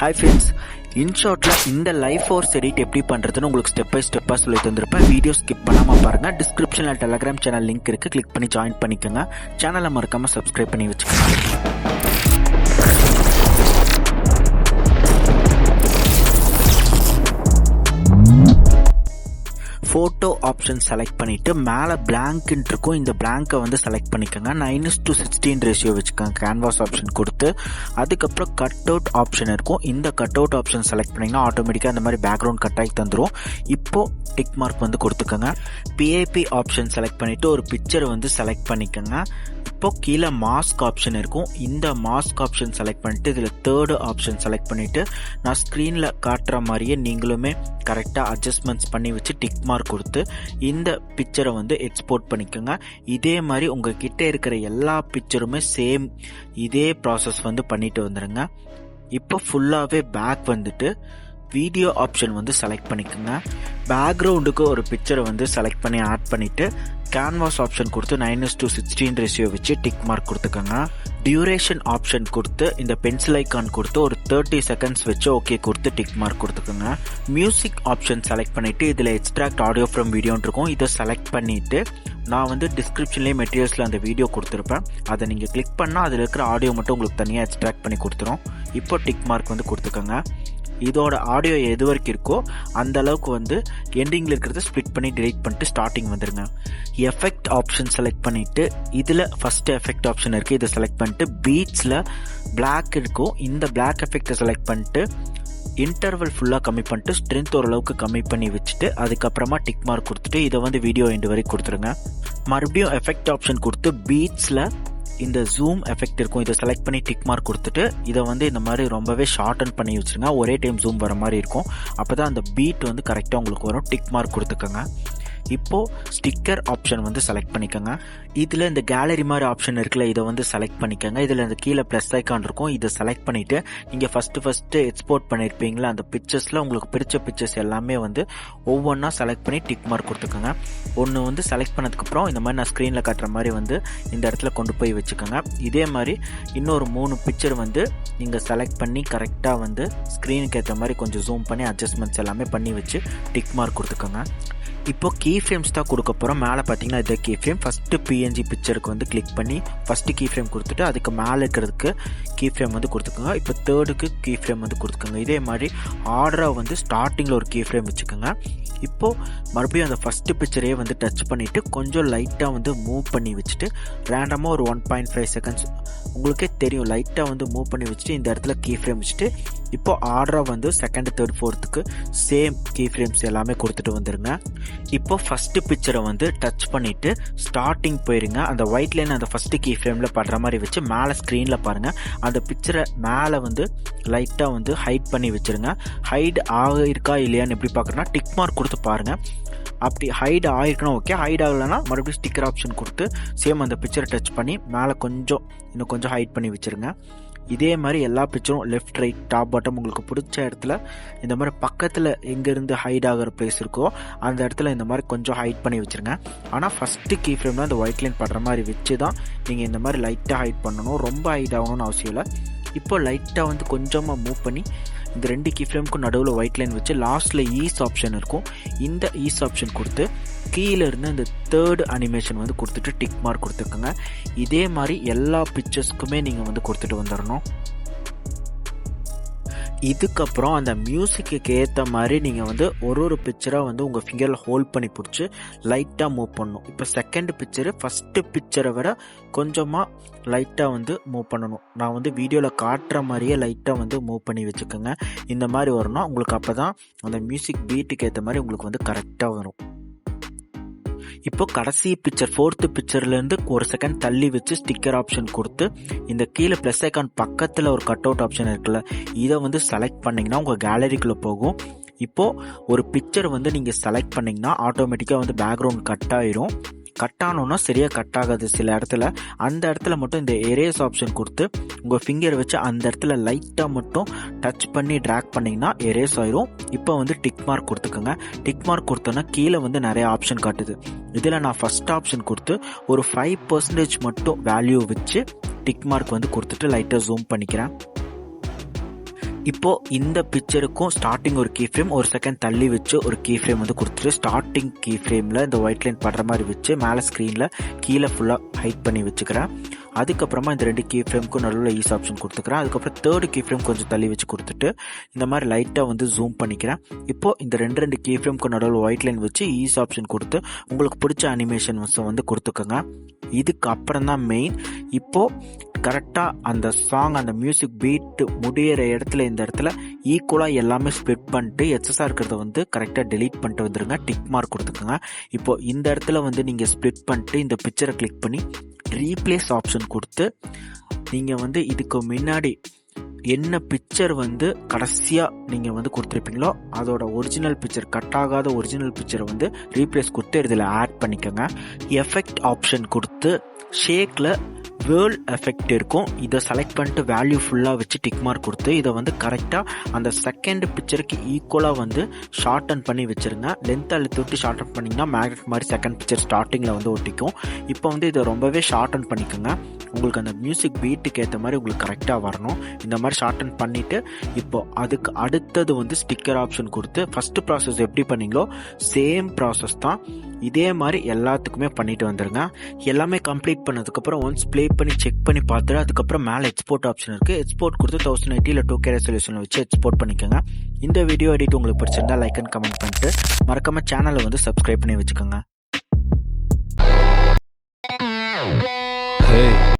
Hi friends, இன்ஷாட்டில் இந்த life edit எப்படி பண்ணுறதுன்னு உங்களுக்கு ஸ்டெப் பை ஸ்டெப்பாக சொல்லி தந்திருப்பேன். வீடியோ ஸ்கிப் பண்ணாமல் பாருங்கள். டிஸ்கிரிப்ஷனில் டெலகிராம் சேனல் லிங்க் இருக்குது, கிளிக் பண்ணி ஜாயின் பண்ணிக்கோங்க. சேனலை மறக்காமல் சப்ஸ்கிரைப் பண்ணி வச்சுக்கோங்க. ஃபோட்டோ ஆப்ஷன் செலக்ட் பண்ணிவிட்டு மேலே பிளாங்க்ன்ட்டு இருக்கும். இந்த பிளாங்கை வந்து செலக்ட் பண்ணிக்கோங்க. 9:16 ரேஷியோ வச்சுக்கோங்க. கேன்வாஸ் ஆப்ஷன் கொடுத்து அதுக்கப்புறம் கட் அவுட் ஆப்ஷன் இருக்கும். இந்த கட் அவுட் ஆப்ஷன் செலக்ட் பண்ணிங்கன்னா ஆட்டோமேட்டிக்காக அந்த மாதிரி பேக்ரவுண்ட் கட் ஆகி தந்துடும். இப்போது டிக் மார்க் வந்து கொடுத்துக்கோங்க. பிஐபி ஆப்ஷன் செலக்ட் பண்ணிவிட்டு ஒரு பிக்சரை வந்து செலக்ட் பண்ணிக்கோங்க. இப்போது கீழே மாஸ்க் ஆப்ஷன் இருக்கும். இந்த மாஸ்க் ஆப்ஷன் செலக்ட் பண்ணிவிட்டு இதில் தேர்டு ஆப்ஷன் செலக்ட் பண்ணிவிட்டு நான் ஸ்க்ரீனில் காட்டுற மாதிரியே நீங்களுமே கரெக்டாக அட்ஜஸ்ட்மெண்ட்ஸ் பண்ணி வச்சு டிக் மார்க் கொடுத்து இந்த பிக்சரை வந்து எக்ஸ்போர்ட் பண்ணிக்கோங்க. இதே மாதிரி உங்ககிட்ட இருக்கிற எல்லா பிக்சருமே சேம் இதே ப்ராசஸ் வந்து பண்ணிட்டு வந்துடுங்க. இப்போ ஃபுல்லாகவே பேக் வந்துட்டு வீடியோ ஆப்ஷன் வந்து செலக்ட் பண்ணிக்கோங்க. பேக்ரவுண்டுக்கு ஒரு பிக்சரை வந்து செலக்ட் பண்ணி ஆட் பண்ணிவிட்டு கேன்வாஸ் ஆப்ஷன் கொடுத்து 9:16 ரேஷியோ வச்சு டிக் மார்க் கொடுத்துக்கோங்க. டியூரேஷன் ஆப்ஷன் கொடுத்து இந்த பென்சில் ஐக்கான் கொடுத்து ஒரு 30 செகண்ட்ஸ் வச்சு ஓகே கொடுத்து டிக் மார்க் கொடுத்துக்கோங்க. மியூசிக் ஆப்ஷன் செலக்ட் பண்ணிவிட்டு இதில் எக்ஸ்ட்ராக்ட் ஆடியோ ஃப்ரம் வீடியோன்னு இருக்கும். இதை செலக்ட் பண்ணிவிட்டு நான் வந்து டிஸ்கிரிப்ஷன்லேயே மெட்டீரியல்ஸில் அந்த வீடியோ கொடுத்துருப்பேன். அதை நீங்கள் கிளிக் பண்ணால் அதில் இருக்கிற ஆடியோ மட்டும் உங்களுக்கு தனியாக எக்ஸ்ட்ராக்ட் பண்ணி கொடுத்துரும். இப்போ டிக் மார்க் வந்து கொடுத்துக்கோங்க. இதோட ஆடியோ எது வரைக்கும் இருக்கோ அந்த அளவுக்கு வந்து எண்டிங்கில் இருக்கிறத ஸ்ப்ளிட் பண்ணி டிலீட் பண்ணிட்டு ஸ்டார்டிங் வந்துடுங்க. எஃபெக்ட் ஆப்ஷன் செலக்ட் பண்ணிவிட்டு இதில் ஃபஸ்ட்டு எஃபெக்ட் ஆப்ஷன் இருக்குது. இதை செலக்ட் பண்ணிட்டு பீட்ஸில் பிளாக் இருக்கும். இந்த பிளாக் எஃபெக்டை செலக்ட் பண்ணிட்டு இன்டர்வல் ஃபுல்லாக கம்மி பண்ணிட்டு ஸ்ட்ரென்த் ஓரளவுக்கு கம்மி பண்ணி வச்சுட்டு அதுக்கப்புறமா டிக் மார்க் கொடுத்துட்டு இதை வந்து வீடியோ எண்டு வரைக்கும் கொடுத்துருங்க. மறுபடியும் எஃபெக்ட் ஆப்ஷன் கொடுத்து பீட்ஸில் இந்த ஜூம் எஃபெக்ட் இருக்கும். இதை செலக்ட் பண்ணி டிக் மார்க் கொடுத்துட்டு இதை வந்து இந்த மாதிரி ரொம்பவே ஷார்டன் பண்ணி வச்சுருங்க. ஒரே டைம் ஜூம் வர மாதிரி இருக்கும். அப்போ தான் அந்த பீட் வந்து கரெக்டாக உங்களுக்கு வரும். டிக் மார்க் கொடுத்துக்கோங்க. இப்போது ஸ்டிக்கர் ஆப்ஷன் வந்து செலக்ட் பண்ணிக்கோங்க. இதில் இந்த கேலரி மாதிரி ஆப்ஷன் இருக்குல்ல, இதை வந்து செலக்ட் பண்ணிக்கோங்க. இதில் இந்த கீழே ப்ளஸ் ஐக்கான் இருக்கும். இதை செலக்ட் பண்ணிவிட்டு நீங்கள் ஃபஸ்ட்டு எக்ஸ்போர்ட் பண்ணியிருப்பீங்களா அந்த பிக்சர்ஸில் உங்களுக்கு பிடிச்ச பிக்சர்ஸ் எல்லாமே வந்து ஒவ்வொன்றா செலக்ட் பண்ணி டிக் மார்க் கொடுத்துக்கோங்க. ஒன்று வந்து செலக்ட் பண்ணதுக்கப்புறம் இந்த மாதிரி நான் ஸ்க்ரீனில் காட்டுற மாதிரி வந்து இந்த இடத்துல கொண்டு போய் வச்சுக்கோங்க. இதே மாதிரி இன்னொரு 3 பிக்சர் வந்து நீங்கள் செலக்ட் பண்ணி கரெக்டாக வந்து ஸ்க்ரீனுக்கு ஏற்ற மாதிரி கொஞ்சம் ஜூம் பண்ணி அட்ஜஸ்ட்மெண்ட்ஸ் எல்லாமே பண்ணி வச்சு டிக் மார்க் கொடுத்துக்கோங்க. இப்போ கீ ஃப்ரேம்ஸ் தான் கொடுக்க போகிறோம். மேலே பார்த்தீங்கன்னா இது கீ ஃப்ரேம். ஃபஸ்ட்டு பிஎன்ஜி பிக்சருக்கு வந்து கிளிக் பண்ணி ஃபஸ்ட்டு கீ ஃப்ரேம் கொடுத்துட்டு அதுக்கு மேலே இருக்கிறதுக்கு கீ ஃப்ரேம் வந்து கொடுத்துக்கோங்க. இப்போ தேர்டுக்கு கீ ஃப்ரேம் வந்து கொடுத்துக்கோங்க. இதே மாதிரி ஆர்டராக வந்து ஸ்டார்டிங்கில் ஒரு கீ ஃப்ரேம் வச்சுக்கோங்க. இப்போது மறுபடியும் அந்த ஃபஸ்ட்டு பிக்சரையே வந்து டச் பண்ணிவிட்டு கொஞ்சம் லைட்டாக வந்து மூவ் பண்ணி வச்சுட்டு ரேண்டமாக ஒரு 1.5 செகண்ட்ஸ் உங்களுக்கே தெரியும் லைட்டாக வந்து மூவ் பண்ணி வச்சுட்டு இந்த இடத்துல கீ ஃப்ரேம் வச்சுட்டு இப்போது ஆர்டராக வந்து செகண்ட், தேர்ட், ஃபோர்த்துக்கு சேம் கீ ஃப்ரேம்ஸ் எல்லாமே கொடுத்துட்டு வந்துடுங்க. இப்போ ஃபஸ்ட்டு பிக்சரை வந்து டச் பண்ணிவிட்டு ஸ்டார்டிங் போயிருங்க. அந்த ஒயிட் லைன் அந்த ஃபஸ்ட்டு கீ ஃப்ரேமில் படுற மாதிரி வச்சு மேலே ஸ்க்ரீனில் பாருங்கள். அந்த பிக்சரை மேலே வந்து லைட்டாக வந்து ஹைட் பண்ணி வச்சுருங்க. ஹைட் ஆகிருக்கா இல்லையான்னு எப்படி பார்க்குறேன்னா டிக் மார்க் கொடுத்து பாருங்கள். அப்படி ஹைட் ஆகிருக்குன்னா ஓகே, ஹைட் ஆகலைன்னா மறுபடியும் ஸ்டிக்கர் ஆப்ஷன் கொடுத்து சேம் அந்த பிக்சரை டச் பண்ணி மேலே இன்னும் கொஞ்சம் ஹைட் பண்ணி வச்சுருங்க. இதே மாதிரி எல்லா பிக்சரும் லெஃப்ட், ரைட், டாப், பாட்டம் உங்களுக்கு பிடிச்ச இடத்துல இந்த மாதிரி பக்கத்தில் எங்கேருந்து ஹைட் ஆகிற பிளேஸ் இருக்கோ அந்த இடத்துல இந்த மாதிரி கொஞ்சம் ஹைட் பண்ணி வச்சுருங்க. ஆனால் ஃபஸ்ட்டு கீ ஃப்ரேம்னா அந்த ஒயிட் லைன் படுற மாதிரி வச்சு தான் நீங்கள் இந்த மாதிரி லைட்டாக ஹைட் பண்ணணும். ரொம்ப ஹைட் ஆகணும்னு அவசியம் இல்லை. இப்போ லைட்டாக வந்து கொஞ்சமாக மூவ் பண்ணி இந்த 2 கீ ஃப்ரேமுக்கும் நடுவில் ஒயிட் லைன் வச்சு லாஸ்ட்டில் ஈஸ் ஆப்ஷன் இருக்கும். இந்த ஈஸ் ஆப்ஷன் கொடுத்து கீழே இருந்து இந்த தேர்டு அனிமேஷன் வந்து கொடுத்துட்டு டிக் மார்க் கொடுத்துருக்குங்க. இதே மாதிரி எல்லா பிக்சர்ஸ்க்குமே நீங்கள் வந்து கொடுத்துட்டு வந்துடணும். இதுக்கப்புறம் அந்த மியூசிக்கு ஏற்ற மாதிரி நீங்கள் வந்து ஒரு பிக்சராக வந்து உங்கள் ஃபிங்கரில் ஹோல்ட் பண்ணி பிடிச்சி லைட்டாக மூவ் பண்ணணும். இப்போ செகண்ட் பிக்சரு ஃபஸ்ட்டு பிக்சரை விட கொஞ்சமாக லைட்டாக வந்து மூவ் பண்ணணும். நான் வந்து வீடியோவில் காட்டுற மாதிரியே லைட்டாக வந்து மூவ் பண்ணி வச்சுக்கோங்க. இந்த மாதிரி வரணும் உங்களுக்கு. அப்போ தான் அந்த மியூசிக் பீட்டுக்கு ஏற்ற மாதிரி உங்களுக்கு வந்து கரெக்டாக வரும். இப்போ கடைசி பிக்சர் 4th பிக்சர்லேருந்து ஒரு செகண்ட் தள்ளி வச்சு ஸ்டிக்கர் ஆப்ஷன் கொடுத்து இந்த கீழே ப்ளஸ் ஐக்கான் பக்கத்தில் ஒரு கட் அவுட் ஆப்ஷன் இருக்குல்ல, இதை வந்து செலக்ட் பண்ணிங்கன்னா உங்கள் கேலரிக்குள்ளே போகும். இப்போது ஒரு பிக்சர் வந்து நீங்கள் செலக்ட் பண்ணிங்கன்னா ஆட்டோமேட்டிக்காக வந்து பேக்ரவுண்ட் கட் ஆயிரும். கட் ஆனோன்னா சரியாக கட் ஆகாது சில இடத்துல. அந்த இடத்துல மட்டும் இந்த எரேஸ் ஆப்ஷன் கொடுத்து உங்கள் ஃபிங்கர் வச்சு அந்த இடத்துல லைட்டாக மட்டும் டச் பண்ணி ட்ராக் பண்ணிங்கன்னா எரேஸ் ஆயிரும். இப்போ வந்து டிக் மார்க் கொடுத்துக்கோங்க. டிக் மார்க் கொடுத்தோன்னா கீழே வந்து நிறைய ஆப்ஷன் காட்டுது. இதில் நான் ஃபஸ்ட் ஆப்ஷன் கொடுத்து ஒரு 5% மட்டும் வேல்யூ வச்சு டிக் மார்க் வந்து கொடுத்துட்டு லைட்டாக ஜூம் பண்ணிக்கிறேன். இப்போது இந்த பிக்சருக்கும் ஸ்டார்டிங் ஒரு கீ ஃப்ரேம், ஒரு செகண்ட் தள்ளி வச்சு ஒரு கீ ஃப்ரேம் வந்து கொடுத்துட்டு ஸ்டார்டிங் கீ ஃப்ரேமில் இந்த ஒயிட் லைன் படுற மாதிரி வச்சு மேலே ஸ்க்ரீனில் கீழே ஃபுல்லாக ஹைட் பண்ணி வச்சுக்கிறேன். அதுக்கப்புறமா இந்த 2 கீ ஃப்ரேமுக்கும் நடுவில் ஈஸ் ஆப்ஷன் கொடுத்துக்கிறேன். அதுக்கப்புறம் 3rd கீ ஃப்ரேம் கொஞ்சம் தள்ளி வச்சு கொடுத்துட்டு இந்த மாதிரி லைட்டாக வந்து ஜூம் பண்ணிக்கிறேன். இப்போது இந்த 2 கீ ஃப்ரேமுக்கு நடுவில் ஒயிட் லைன் வச்சு ஈஸ் ஆப்ஷன் கொடுத்து உங்களுக்கு பிடிச்ச அனிமேஷன்ஸ் வந்து கொடுத்துக்கோங்க. இதுக்கு அப்புறம் தான் மெயின். இப்போது கரெக்டாக அந்த சாங் அந்த மியூசிக் பீட் முடியிற இடத்துல இந்த இடத்துல ஈக்குவலாக எல்லாமே ஸ்ப்ளிட் பண்ணிட்டு எக்ஸஸாக இருக்கிறத வந்து கரெக்டாக டெலீட் பண்ணிட்டு வந்துடுங்க. டிக் மார்க் கொடுத்துக்கோங்க. இப்போது இந்த இடத்துல வந்து நீங்கள் ஸ்ப்ளிட் பண்ணிட்டு இந்த பிக்சரை கிளிக் பண்ணி ரீப்ளேஸ் ஆப்ஷன் கொடுத்து நீங்கள் வந்து இதுக்கு முன்னாடி என்ன பிக்சர் வந்து கடைசியாக நீங்கள் வந்து கொடுத்துருப்பீங்களோ அதோட ஒரிஜினல் பிக்சர், கட் ஆகாத ஒரிஜினல் பிக்சரை வந்து ரீப்ளேஸ் கொடுத்து இதில் ஆட் பண்ணிக்கோங்க. எஃபெக்ட் ஆப்ஷன் கொடுத்து ஷேக்கில் வேர்ல்ட் எஃபெக்ட் இருக்கும். இதை செலக்ட் பண்ணிட்டு வேல்யூ ஃபுல்லாக வச்சு டிக் மார்க் கொடுத்து இதை வந்து கரெக்டாக அந்த செகண்ட் பிக்சருக்கு ஈக்குவலாக வந்து ஷார்டன் பண்ணி வச்சுருங்க. லென்த் அழுத்தி விட்டு ஷார்டன் பண்ணிங்கன்னா மேக்னெட் மாதிரி செகண்ட் பிக்சர் ஸ்டார்டிங்கில் வந்து ஒட்டிக்கும். இப்போ வந்து இதை ரொம்பவே ஷார்டன் பண்ணிக்கோங்க. உங்களுக்கு அந்த மியூசிக் பீட்டுக்கு ஏற்ற மாதிரி உங்களுக்கு கரெக்டாக வரணும். இந்த மாதிரி ஷார்டன் பண்ணிவிட்டு இப்போ அதுக்கு அடுத்தது வந்து ஸ்டிக்கர் ஆப்ஷன் கொடுத்து ஃபஸ்ட்டு ப்ராசஸ் எப்படி பண்ணீங்களோ சேம் ப்ராசஸ் தான், இதே மாதிரி எல்லாத்துக்குமே பண்ணிட்டு வந்துடுங்க. எல்லாமே கம்ப்ளீட் பண்ணதுக்கப்புறம் ஒன்ஸ் ப்ளே பண்ணி செக் பண்ணி பார்த்துட்டு அதுக்கப்புறம் மேலே எக்ஸ்போர்ட் ஆப்ஷன் இருக்குது. எக்ஸ்போர்ட் கொடுத்து 1080 இல்லை 2K ரெசல்யூஷன் வச்சு எக்ஸ்போர்ட் பண்ணிக்கோங்க. இந்த வீடியோ எடிட் உங்களுக்கு பிடிச்சிருந்தா லைக் அண்ட் கமெண்ட் பண்ணிட்டு மறக்காம சேனலை வந்து சப்ஸ்கிரைப் பண்ணி வச்சுக்கோங்க. Hey